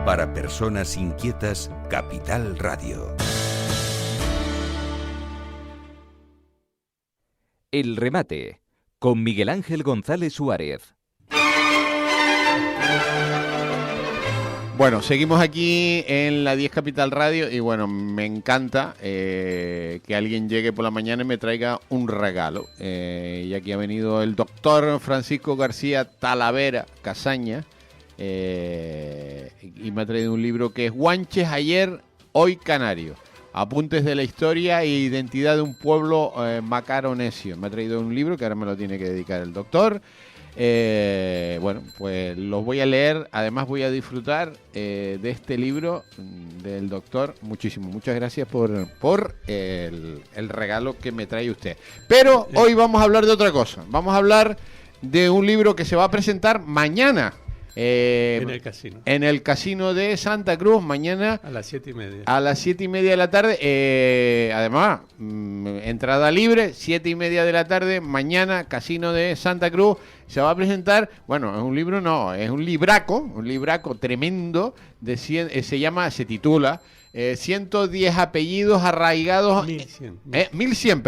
Para personas inquietas, Capital Radio. El remate, con Miguel Ángel González Suárez. Bueno, seguimos aquí en la 10 Capital Radio y bueno, me encanta que alguien llegue por la mañana y me traiga un regalo. Y aquí ha venido el doctor Francisco García Talavera Casaña y me ha traído un libro que es Guanches ayer, hoy canario. Apuntes de la historia e identidad de un pueblo macaronesio. Me ha traído un libro que ahora me lo tiene que dedicar el doctor. Bueno, pues los voy a leer. Además voy a disfrutar de este libro del doctor muchísimo. Muchas gracias por el regalo que me trae usted. Pero hoy vamos a hablar de otra cosa. Vamos a hablar de un libro que se va a presentar mañana. En el casino. En el casino de Santa Cruz, mañana a las 7:30. A las 7:30 de la tarde. Además, entrada libre, 7:30 de la tarde, mañana, casino de Santa Cruz. Se va a presentar, bueno, es un libro, no, es un libraco tremendo, se titula 110 apellidos arraigados. 1100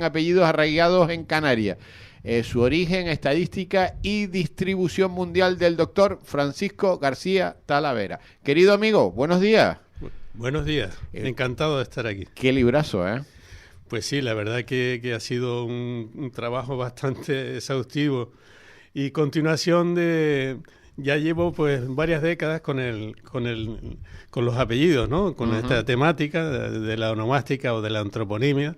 apellidos arraigados en Canarias. Su origen, estadística y distribución mundial del doctor Francisco García Talavera. Querido amigo, buenos días. Buenos días, encantado de estar aquí. Qué librazo, ¿eh? Pues sí, la verdad que ha sido un trabajo bastante exhaustivo y continuación de... Ya llevo pues varias décadas con los apellidos, ¿no? Con esta temática de la onomástica o de la antroponimia.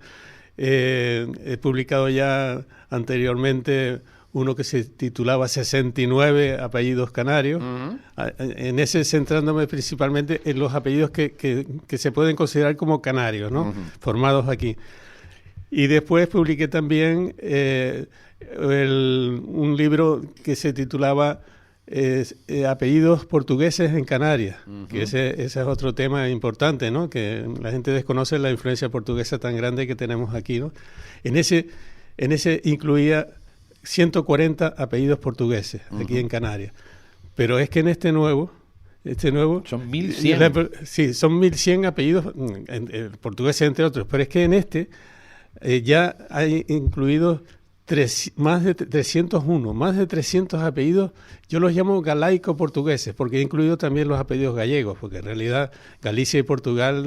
He publicado ya anteriormente uno que se titulaba 69 apellidos canarios, en ese centrándome principalmente en los apellidos que se pueden considerar como canarios, ¿no? Formados aquí. Y después publiqué también un libro que se titulaba apellidos portugueses en Canarias, que ese es otro tema importante, ¿no? Que la gente desconoce la influencia portuguesa tan grande que tenemos aquí, ¿no? En ese incluía 140 apellidos portugueses aquí en Canarias, pero es que en este nuevo son 1100. Sí, son 1100 apellidos portugueses entre otros, pero es que en este ya hay incluidos más de 300 apellidos. Yo los llamo galaico-portugueses, porque he incluido también los apellidos gallegos, porque en realidad Galicia y Portugal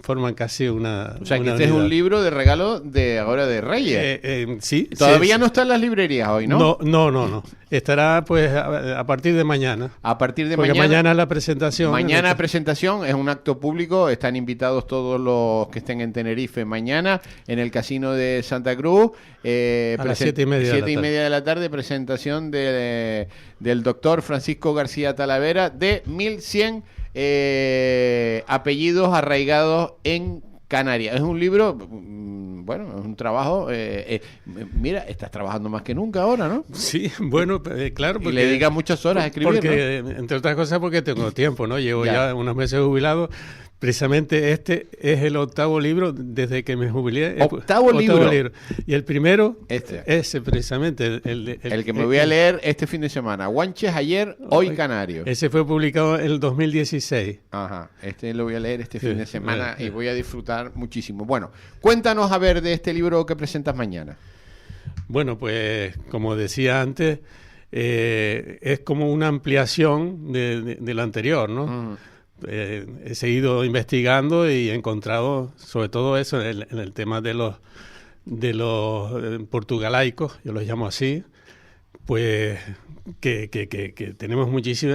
forman casi una... O sea, que este unidad. es un libro de regalo de ahora de Reyes. Sí. Todavía no está en las librerías hoy, ¿no? No. Estará pues a partir de mañana. A partir de porque mañana. Mañana la presentación. Mañana presentación, es un acto público, están invitados todos los que estén en Tenerife mañana, en el casino de Santa Cruz. A las 7:30 de la tarde, presentación del doctor Francisco García Talavera de 1100 apellidos arraigados en Canarias. Es un libro, bueno, es un trabajo. Mira, estás trabajando más que nunca ahora, ¿no? Sí, bueno, claro. Porque, y le dedica muchas horas a escribir, porque, ¿no? Entre otras cosas, porque tengo tiempo, ¿no? Llevo ya unos meses jubilado. Precisamente este es el 8º libro desde que me jubilé. ¿Octavo libro? Y el primero, ese precisamente. El que me voy a leer este fin de semana. Guanches ayer, hoy canario. Ese fue publicado en el 2016. Ajá, este lo voy a leer este fin de semana y voy a disfrutar muchísimo. Bueno, cuéntanos a ver de este libro que presentas mañana. Bueno, pues como decía antes, es como una ampliación de lo anterior, ¿no? He seguido investigando y he encontrado sobre todo eso en el tema de los portugalaicos, yo los llamo así, pues que tenemos muchísimas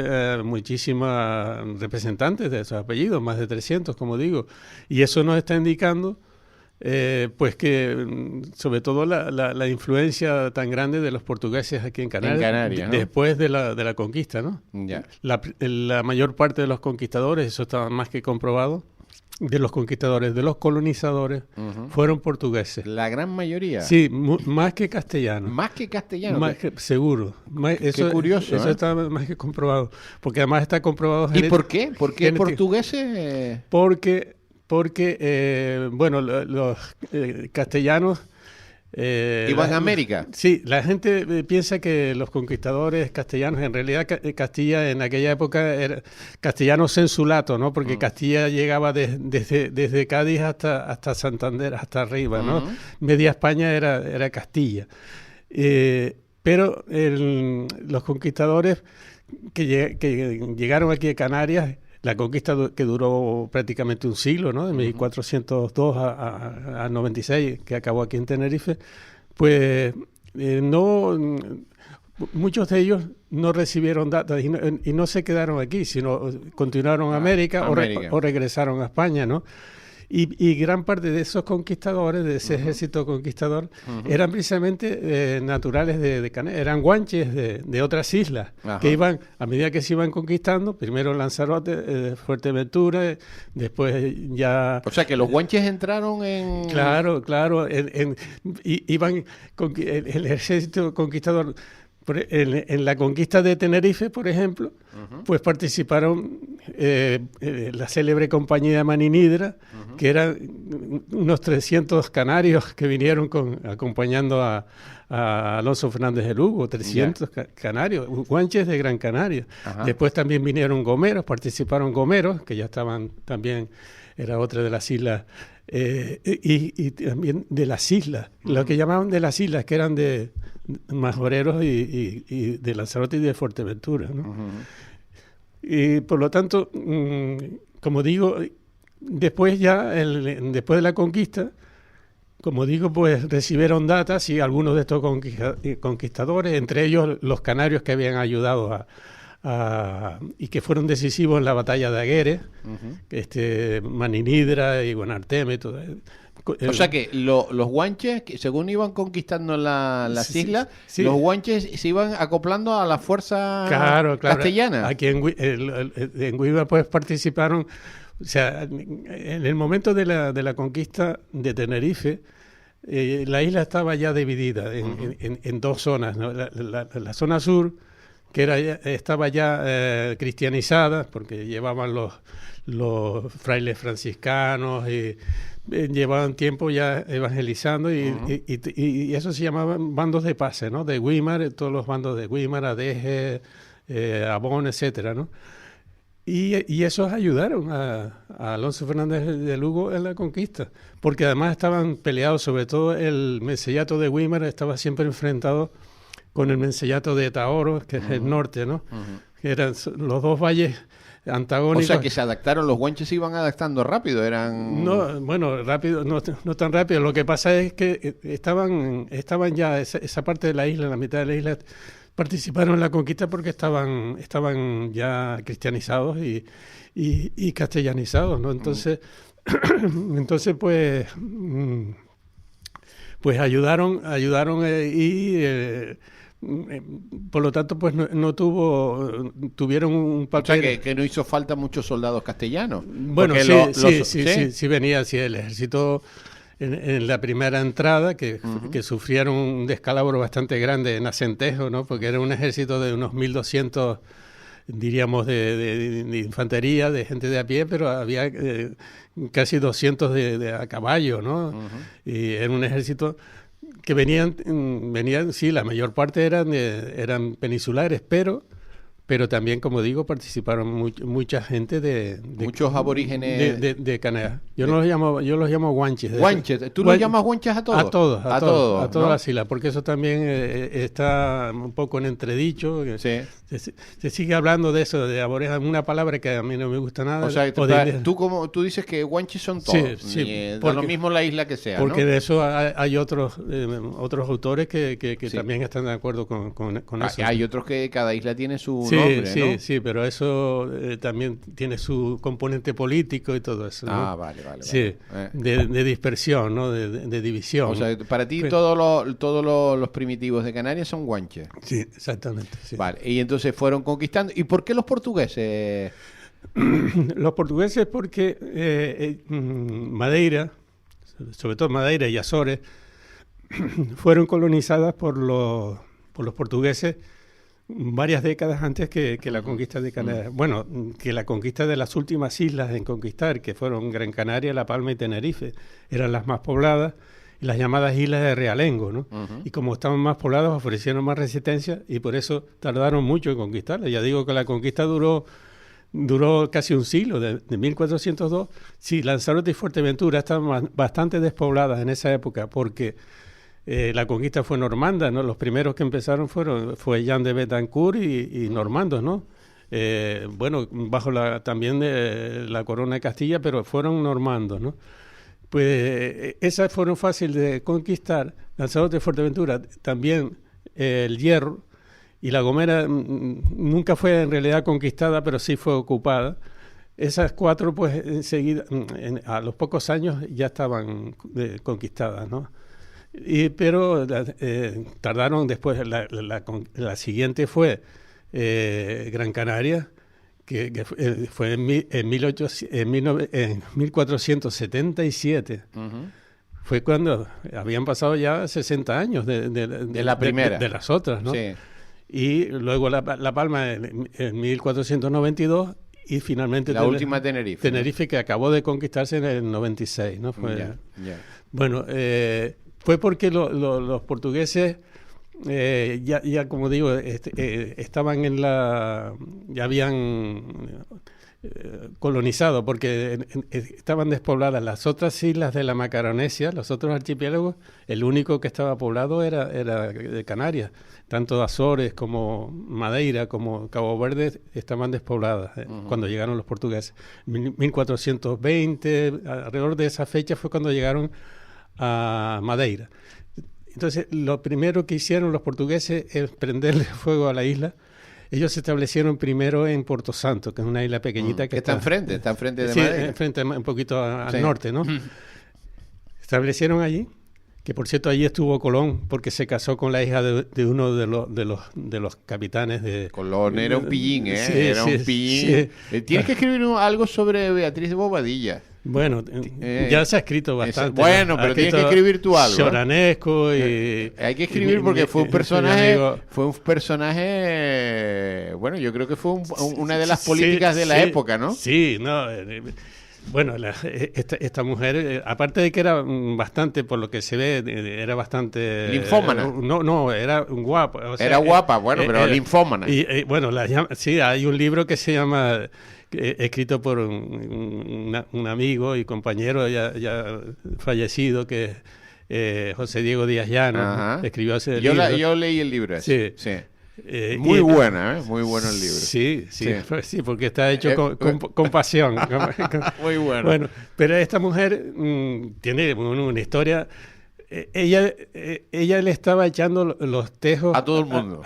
representantes de esos apellidos, más de 300, como digo, y eso nos está indicando pues que sobre todo la influencia tan grande de los portugueses aquí en Canarias, ¿no? Después de la conquista, ¿no? Ya. La mayor parte de los conquistadores, eso está más que comprobado, de los conquistadores, de los colonizadores, fueron portugueses. ¿La gran mayoría? Sí, más que castellanos. ¿Más que castellanos? Seguro. Qué curioso. Eso está más que comprobado. Porque además está comprobado... ¿Y por qué? ¿Por qué portugueses? Porque bueno, los castellanos ¿Iban a América? Sí, la gente piensa que los conquistadores castellanos, en realidad Castilla en aquella época era castellano censulato, ¿no? Porque Castilla llegaba desde Cádiz hasta Santander, hasta arriba, ¿no? Media España era Castilla. Pero los conquistadores que llegaron aquí a Canarias, la conquista que duró prácticamente un siglo, ¿no? De 1402 a 96, que acabó aquí en Tenerife, pues muchos de ellos no recibieron datas y no se quedaron aquí, sino continuaron a América. O regresaron a España, ¿no? Y gran parte de esos conquistadores, de ese ejército conquistador, eran precisamente naturales de Canarias, eran guanches de otras islas, que iban, a medida que se iban conquistando, primero Lanzarote, Fuerteventura, después ya... O sea, que los guanches entraron en... Claro, iban el ejército conquistador... En la conquista de Tenerife, por ejemplo, pues participaron la célebre compañía Maninidra, que eran unos 300 canarios que vinieron acompañando a Alonso Fernández de Lugo, 300 canarios, guanches de Gran Canaria. Después también vinieron gomeros, participaron gomeros, que ya estaban también, era otra de las islas, y también de las islas, lo que llamaban de las islas, que eran de majoreros y de Lanzarote y de Fuerteventura, ¿no? Y por lo tanto, como digo, después después de la conquista, como digo, pues recibieron datas y algunos de estos conquistadores, entre ellos los canarios que habían ayudado y que fueron decisivos en la batalla de Agueres, Maninidra y Guanarteme, todo. O sea que los guanches, que según iban conquistando las islas, los guanches se iban acoplando a la fuerza castellana. Aquí en Huiva pues participaron, o sea, en el momento de la conquista de Tenerife, la isla estaba ya dividida en dos zonas, ¿no? La zona sur, que estaba ya cristianizada, porque llevaban los frailes franciscanos y llevaban tiempo ya evangelizando y eso se llamaban bandos de pase, ¿no? De Güímar, todos los bandos de Güímar, Adeje, Abón, etcétera, ¿no? Y esos ayudaron a Alonso Fernández de Lugo en la conquista, porque además estaban peleados, sobre todo el mencellato de Güímar estaba siempre enfrentado con el mencellato de Taoro, que es el norte, ¿no? Que eran los dos valles antagónicos. O sea, que se adaptaron, los guanches se iban adaptando rápido, eran... No, bueno, rápido, no tan rápido. Lo que pasa es que estaban ya, esa parte de la isla, la mitad de la isla, participaron en la conquista porque estaban ya cristianizados y castellanizados, ¿no? Entonces, pues ayudaron por lo tanto, pues tuvieron un papel... O sea, que no hizo falta muchos soldados castellanos. Bueno, sí venía, sí, el ejército en la primera entrada, que sufrieron un descalabro bastante grande en Acentejo, ¿no? Porque era un ejército de unos 1.200, diríamos, de infantería, de gente de a pie, pero había casi 200 de a caballo, ¿no? Y era un ejército... que venían, sí, la mayor parte eran peninsulares, pero también, como digo, participaron mucha gente muchos aborígenes de Canarias. Yo los llamo guanches. ¿Guanches? ¿Tú los llamas guanches a todos? A todas ¿no? las islas, porque eso también está un poco en entredicho. Se sigue hablando de eso, de aborígenes, una palabra que a mí no me gusta nada. O sea, tú dices que guanches son todos, da lo mismo la isla que sea, porque ¿no? de eso hay otros autores que también están de acuerdo con eso. Hay otros que cada isla tiene su nombre, ¿no? Sí, pero eso también tiene su componente político y todo eso, ¿no? Vale. Sí, de dispersión, ¿no? De división. O sea, para ti todos los primitivos de Canarias son guanches. Sí, exactamente. Sí. Vale, y entonces fueron conquistando. ¿Y por qué los portugueses? Los portugueses porque Madeira, sobre todo Madeira y Azores, fueron colonizadas por los portugueses varias décadas antes que la conquista de Canarias. Bueno, que la conquista de las últimas islas en conquistar, que fueron Gran Canaria, La Palma y Tenerife, eran las más pobladas, y las llamadas islas de Realengo, ¿no? Y como estaban más pobladas, ofrecieron más resistencia y por eso tardaron mucho en conquistarla. Ya digo que la conquista duró casi un siglo, de 1402. Sí, Lanzarote y Fuerteventura estaban bastante despobladas en esa época porque la conquista fue normanda, ¿no? Los primeros que empezaron fue Jean de Betancourt y normandos, ¿no? Bueno, bajo también de la corona de Castilla, pero fueron normandos, ¿no? Pues esas fueron fáciles de conquistar. Lanzarote y Fuerteventura, también el Hierro, y La Gomera nunca fue en realidad conquistada, pero sí fue ocupada. Esas cuatro, pues enseguida, a los pocos años ya estaban conquistadas, ¿no? Pero tardaron después. La siguiente fue Gran Canaria, que fue en 1477. Fue cuando habían pasado ya 60 años de la primera. De las otras, ¿no? Sí. Y luego La Palma en 1492 y finalmente la última Tenerife. Tenerife, ¿no? Que acabó de conquistarse en el 96, ¿no? Fue, Bueno, fue porque los portugueses ya como digo, estaban ya habían colonizado, porque estaban despobladas las otras islas de la Macaronesia, los otros archipiélagos. El único que estaba poblado era de Canarias. Tanto Azores como Madeira como Cabo Verde estaban despobladas cuando llegaron los portugueses. 1420, alrededor de esa fecha fue cuando llegaron a Madeira. Entonces, lo primero que hicieron los portugueses es prenderle fuego a la isla. Ellos se establecieron primero en Porto Santo, que es una isla pequeñita que está enfrente de sí, Madeira. Enfrente, un poquito al norte, ¿no? Establecieron allí, que por cierto allí estuvo Colón, porque se casó con la hija de uno de los capitanes de... Colón era un pillín, ¿eh? Sí, era un pillín. Sí. Tienes que escribir algo sobre Beatriz de Bobadilla. Bueno, ya se ha escrito bastante. Bueno, pero tienes que escribir tú algo. Choranesco y... Hay que escribir porque fue un personaje... Bueno, yo creo que fue una de las políticas de la época, ¿no? Sí, no... Bueno, esta mujer, aparte de que era bastante, por lo que se ve, era bastante... linfómana. No, era guapa. O sea, era guapa, bueno, pero linfómana. Y bueno, sí, hay un libro que se llama... escrito por un amigo y compañero ya fallecido, que es José Diego Díaz Llano. Ajá. Escribió ese libro. Yo leí el libro ese. Sí. Muy buena, ¿eh? Muy bueno el libro. Sí, porque está hecho con pasión. Muy bueno. Bueno, pero esta mujer tiene una historia. Ella le estaba echando los tejos a todo el mundo.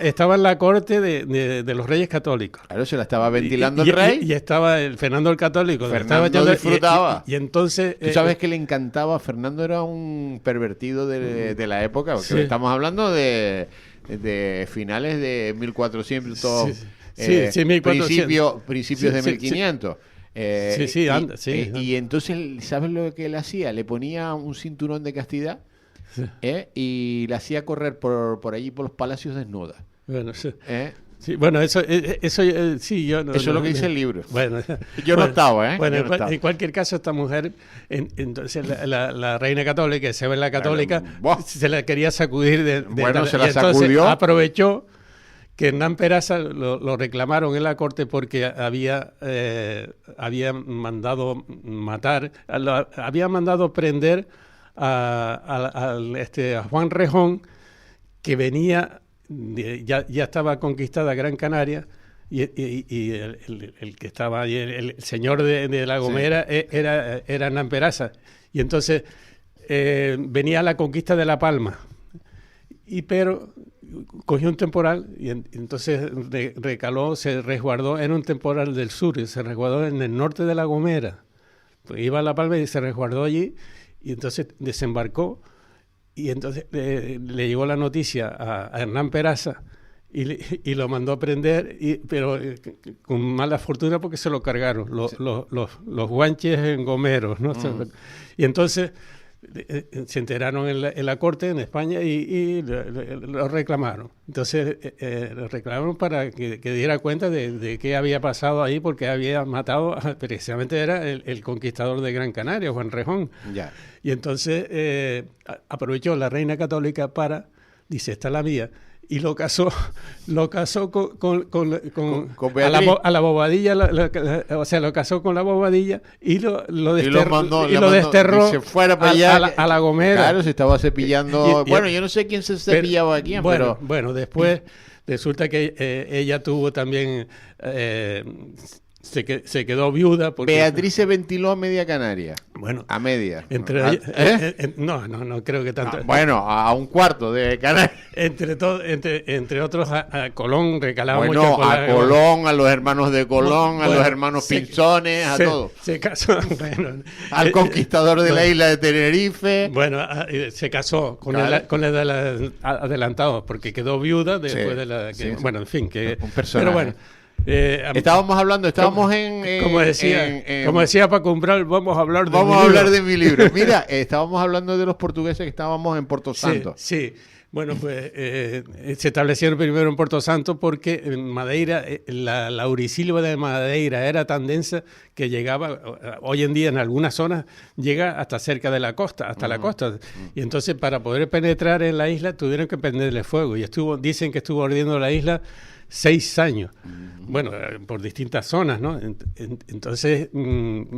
Estaba en la corte de los reyes católicos. Claro, se la estaba ventilando el rey. Y estaba el Fernando el Católico. Fernando disfrutaba. Y entonces... Tú sabes que le encantaba. Fernando era un pervertido de la época, porque estamos hablando de finales de 1400, 1400. principios de 1500. Y entonces, ¿sabes lo que él hacía? Le ponía un cinturón de castidad y la hacía correr por allí, por los palacios desnuda. Bueno, sí. Sí, bueno, eso sí, yo no... Eso es lo que dice el libro. Bueno, yo no estaba, ¿eh? Bueno, en cualquier caso, esta mujer, entonces la reina católica, Isabel la Católica, se la quería sacudir se la sacudió. Entonces aprovechó que Hernán Peraza lo reclamaron en la corte porque había mandado matar, había mandado prender a Juan Rejón, que venía... Ya estaba conquistada Gran Canaria y el que estaba ahí, el señor de La Gomera, era Hernán Peraza. Y entonces venía la conquista de La Palma. Pero cogió un temporal y entonces recaló, se resguardó en un temporal del sur, y se resguardó en el norte de La Gomera. Pues iba a La Palma y se resguardó allí y entonces desembarcó. Y entonces le llegó la noticia a Hernán Peraza y lo mandó a prender, pero con mala fortuna porque se lo cargaron los guanches engomeros, ¿no? Y entonces se enteraron en la corte en España y lo reclamaron. Entonces lo reclamaron para que diera cuenta de qué había pasado ahí, porque había matado, precisamente era el conquistador de Gran Canaria, Juan Rejón. Ya. Y entonces aprovechó la reina católica dice, esta es la mía, y lo casó con Beatriz. a la bobadilla, o sea, lo casó con la bobadilla y lo mandó, desterró y se fuera para allá, a La Gomera. Claro, se estaba cepillando. Bueno, yo no sé quién se cepillaba a quién, pero... Bueno, después resulta que ella tuvo también... se quedó viuda porque... Beatriz se ventiló a media Canaria. Bueno, a media. No creo que tanto. Bueno, a un cuarto de Canarias. Entre otros, a Colón recalaba mucho. Bueno, a Colón, a los hermanos de Colón, a los hermanos Pinzones, a todos. Se casó, bueno. Al conquistador de la isla de Tenerife. Bueno, se casó con el adelantado, porque quedó viuda después de la... Bueno, en fin, que... Un personaje. Pero bueno... estábamos como decía Paco Umbral, vamos a hablar de mi libro. Mira, estábamos hablando de los portugueses que estábamos en Porto Santo. Sí. Bueno, pues se establecieron primero en Porto Santo porque en Madeira, la laurisilva de Madeira era tan densa que llegaba, hoy en día en algunas zonas, llega hasta cerca de la costa, hasta la costa. Y entonces para poder penetrar en la isla tuvieron que prenderle fuego. Y dicen que estuvo ardiendo la isla 6 años. Bueno, por distintas zonas, ¿no? Entonces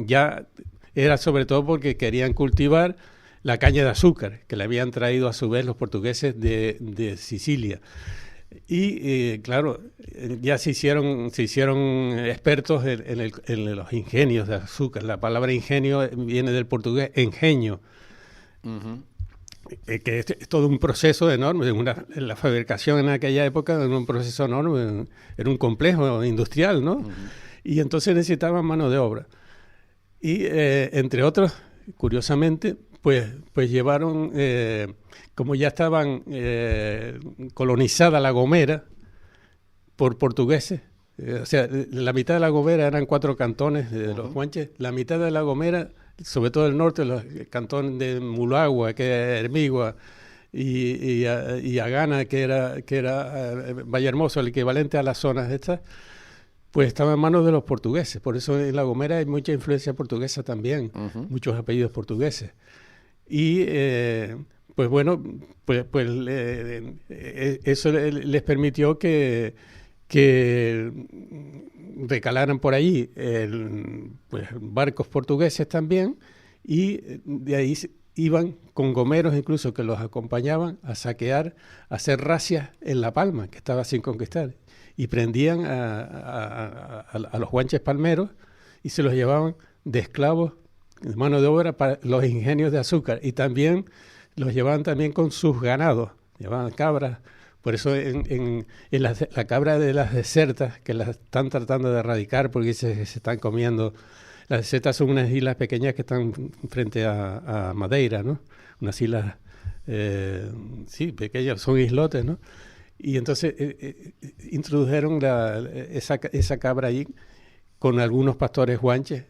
ya era sobre todo porque querían cultivar la caña de azúcar, que le habían traído a su vez los portugueses de Sicilia. Y claro, ya se hicieron expertos en los ingenios de azúcar. La palabra ingenio viene del portugués engenio. Que es todo un proceso enorme. La fabricación en aquella época era un proceso enorme, era un complejo industrial, ¿no? Y entonces necesitaban mano de obra. Y entre otros, curiosamente, pues llevaron, como ya estaban colonizada La Gomera por portugueses, o sea, la mitad de La Gomera eran 4 cantones de los guanches, la mitad de La Gomera, sobre todo el norte, los cantones de Mulagua, que era Hermigua, y Agana, que era Vallehermoso, el equivalente a las zonas estas, pues estaba en manos de los portugueses. Por eso en La Gomera hay mucha influencia portuguesa también, muchos apellidos portugueses. Y pues bueno, eso les permitió que recalaran por ahí pues, barcos portugueses también, y de ahí iban con gomeros incluso que los acompañaban a saquear, a hacer razias en La Palma, que estaba sin conquistar, y prendían a los guanches palmeros y se los llevaban de esclavos, de mano de obra para los ingenios de azúcar, y también los llevaban también con sus ganados, llevaban cabras. Por eso en la cabra de las desertas, que las están tratando de erradicar porque se están comiendo. Las desertas son unas islas pequeñas que están frente a Madeira, ¿no? Unas islas, sí, pequeñas, son islotes, ¿no? Y entonces introdujeron esa cabra allí con algunos pastores guanches,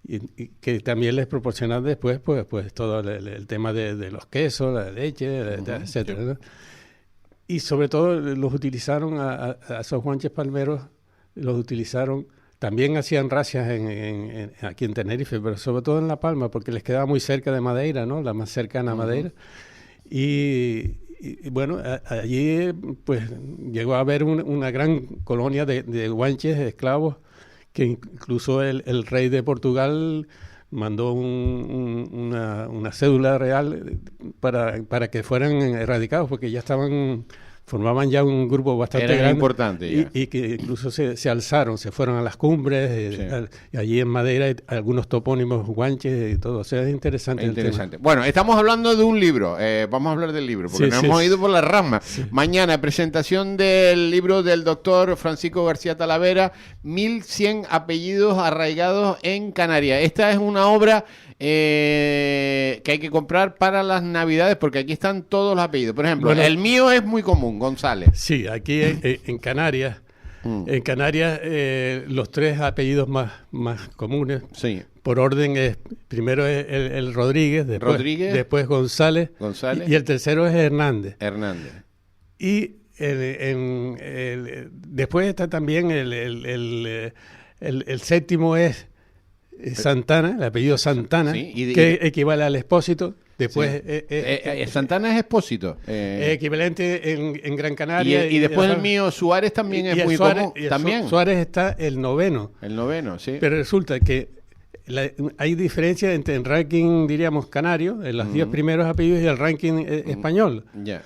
y que también les proporcionaban después pues todo el tema de los quesos, la leche, etcétera, ¿no? Y sobre todo los utilizaron a esos guanches palmeros, los utilizaron, también hacían razias aquí en Tenerife, pero sobre todo en La Palma, porque les quedaba muy cerca de Madeira, ¿no? La más cercana a Madeira. Y bueno, allí pues llegó a haber una gran colonia de guanches, esclavos, que incluso el rey de Portugal mandó una cédula real para que fueran erradicados, porque ya formaban ya un grupo bastante grande, importante y que incluso se alzaron, se fueron a las cumbres, y allí en Madeira hay algunos topónimos guanches y todo. O sea, es interesante. Bueno, estamos hablando de un libro, vamos a hablar del libro, porque nos hemos ido por las ramas. Mañana, presentación del libro del doctor Francisco García Talavera, 1100 apellidos arraigados en Canarias. Esta es una obra que hay que comprar para las Navidades, porque aquí están todos los apellidos. Por ejemplo, el mío es muy común, González. Sí, aquí en Canarias En Canarias, los tres apellidos más comunes, Sí. por orden, primero es el Rodríguez, después González, y el tercero es Hernández. Y después está también el séptimo es Santana, el apellido Santana, sí, que equivale al Expósito. Después Santana es Expósito. Equivalente en Gran Canaria. Y después el mío, Suárez también es muy común. Suárez está el noveno. El noveno, sí. Pero resulta que hay diferencia entre el ranking, diríamos, canario, en los 10 primeros apellidos, y el ranking español. Ya.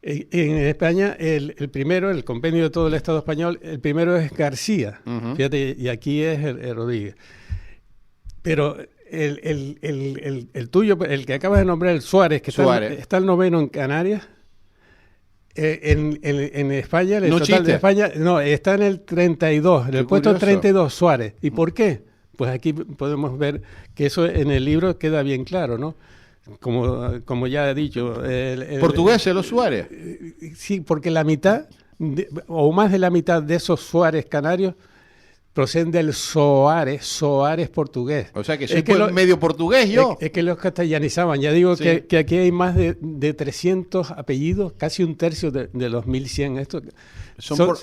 En España, el primero, el compendio de todo el Estado español, el primero es García. Fíjate, y aquí es el Rodríguez. Pero el tuyo, el que acabas de nombrar, el Suárez, que está el noveno en Canarias, en España, el total de España, no, está en el 32, en el puesto 32, Suárez. ¿Y por qué? Pues aquí podemos ver que eso en el libro queda bien claro, ¿no? Como ya he dicho. ¿Portugueses los Suárez? Sí, porque la mitad, o más de la mitad de esos Suárez canarios, proceden del Soares portugués. O sea que soy medio portugués yo. Es que los castellanizaban. Ya digo que aquí hay más de 300 apellidos, casi un tercio de los 1100. Estos son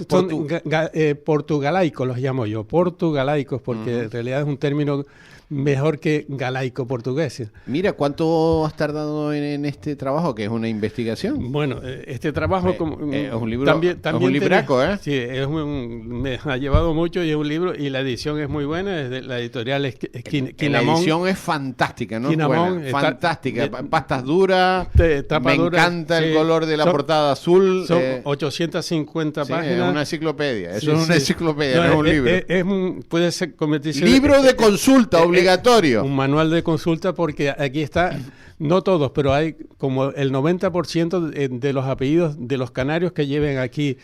portugalaicos, los llamo yo. Portugalaicos, porque en realidad es un término mejor que galaico portugués. Mira, ¿cuánto has tardado en este trabajo, que es una investigación? Bueno, este trabajo es un libro, también es un libraco, ¿eh? Sí, me ha llevado mucho, y es un libro, y la edición es muy buena, es de la editorial Quinamón. La edición es fantástica, ¿no? Quinamón, fantástica, pastas duras, me encanta el color de la portada azul. Son 850 páginas. Es una enciclopedia, eso es una enciclopedia, no es un libro. Puede ser convertirse libro de consulta obligatorio. Un manual de consulta, porque aquí está, no todos, pero hay como el 90% de los apellidos de los canarios que lleven aquí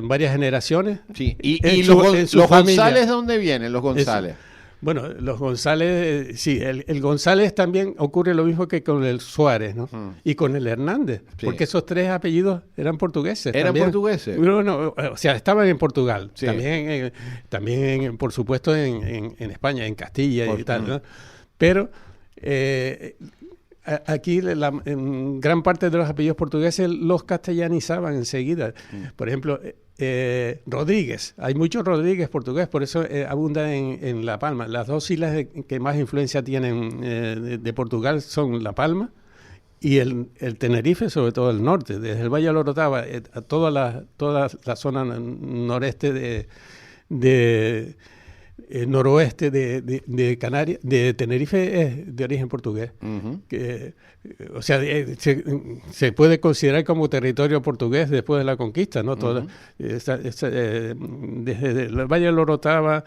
varias generaciones. Sí. ¿Y los González de dónde vienen, los González? Bueno, los González, sí, el González también ocurre lo mismo que con el Suárez, ¿no? Y con el Hernández, porque esos tres apellidos eran portugueses. ¿Portugueses? No, o sea, estaban en Portugal, sí. también por supuesto, en España, en Castilla y tal, ¿no? Pero aquí en gran parte de los apellidos portugueses los castellanizaban enseguida. Por ejemplo, Rodríguez, hay muchos Rodríguez portugués, por eso abunda en La Palma. Las dos islas que más influencia tienen de Portugal son La Palma y el Tenerife, sobre todo el norte, desde el Valle de Orotava a toda la zona noreste noroeste de Canarias, de Tenerife, es de origen portugués. O sea, se puede considerar como territorio portugués después de la conquista, ¿no? Desde el Valle del Orotava,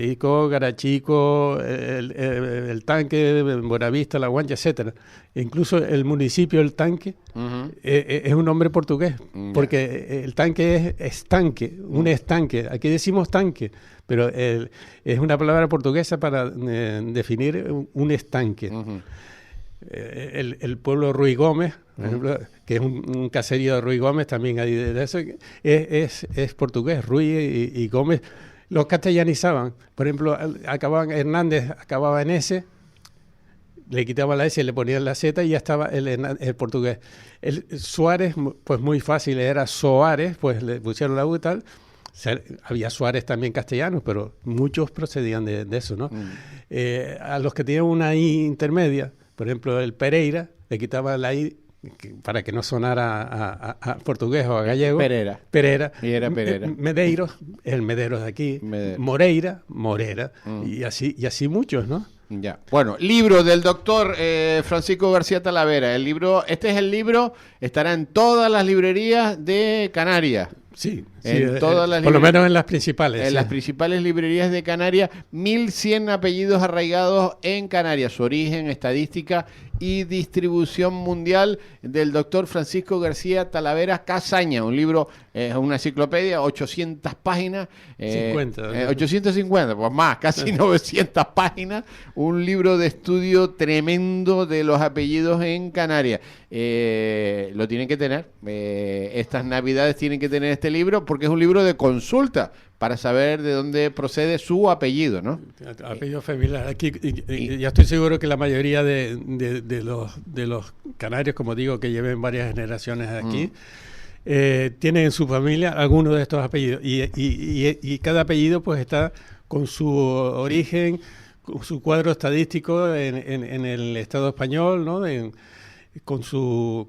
Icó, Garachico, el Tanque, Buenavista, La Guancha, etcétera. Incluso el municipio El Tanque es un nombre portugués, porque el tanque es estanque, un estanque. Aquí decimos tanque, pero es una palabra portuguesa para definir un estanque. El pueblo Ruy Gómez, por ejemplo, que es un caserío de Ruy Gómez, también hay de eso, es portugués. Ruy y Gómez los castellanizaban. Por ejemplo, Hernández acababa en S, le quitaban la S y le ponían la Z y ya estaba el portugués. El Suárez, pues muy fácil, era Soares, pues le pusieron la U y tal. Había Suárez también castellanos, pero muchos procedían de eso, ¿no? A los que tenían una I intermedia, por ejemplo, el Pereira, le quitaban la I para que no sonara a portugués o a gallego. Pereira. Y era Pereira. Medeiros, el Medeiros de aquí. Moreira. Y así muchos, ¿no? Ya. Bueno, libro del doctor Francisco García Talavera. Este es el libro, estará en todas las librerías de Canarias. Sí, por lo menos en las principales. En las principales librerías de Canarias, 1100 apellidos arraigados en Canarias, su origen, estadística y distribución mundial del doctor Francisco García Talavera Casaña. Un libro, una enciclopedia, 800 páginas. 850, pues más, casi 900 páginas. Un libro de estudio tremendo de los apellidos en Canarias. Lo tienen que tener. Estas navidades tienen que tener este este libro porque es un libro de consulta para saber de dónde procede su apellido, ¿no? Apellido familiar. Aquí ya estoy seguro que la mayoría de los canarios, como digo, que lleven varias generaciones aquí, tienen en su familia algunos de estos apellidos. Y cada apellido pues está con su origen, con su cuadro estadístico en el Estado español, ¿no? Con su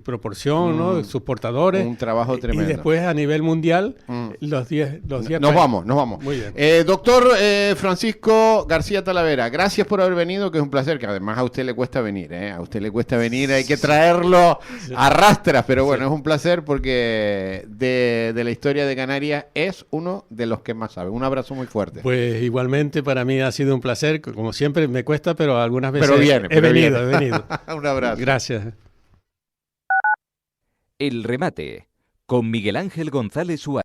proporción, ¿no? Sus portadores. Un trabajo tremendo. Y después a nivel mundial, los 10 Nos vamos. Muy bien. Doctor Francisco García Talavera, gracias por haber venido, que es un placer, que además a usted le cuesta venir, ¿eh? A usted le cuesta venir, hay que traerlo a rastras, pero bueno, es un placer porque de la historia de Canarias es uno de los que más sabe. Un abrazo muy fuerte. Pues igualmente para mí ha sido un placer, como siempre me cuesta, pero algunas veces he venido. Un abrazo. Gracias. El remate con Miguel Ángel González Suárez.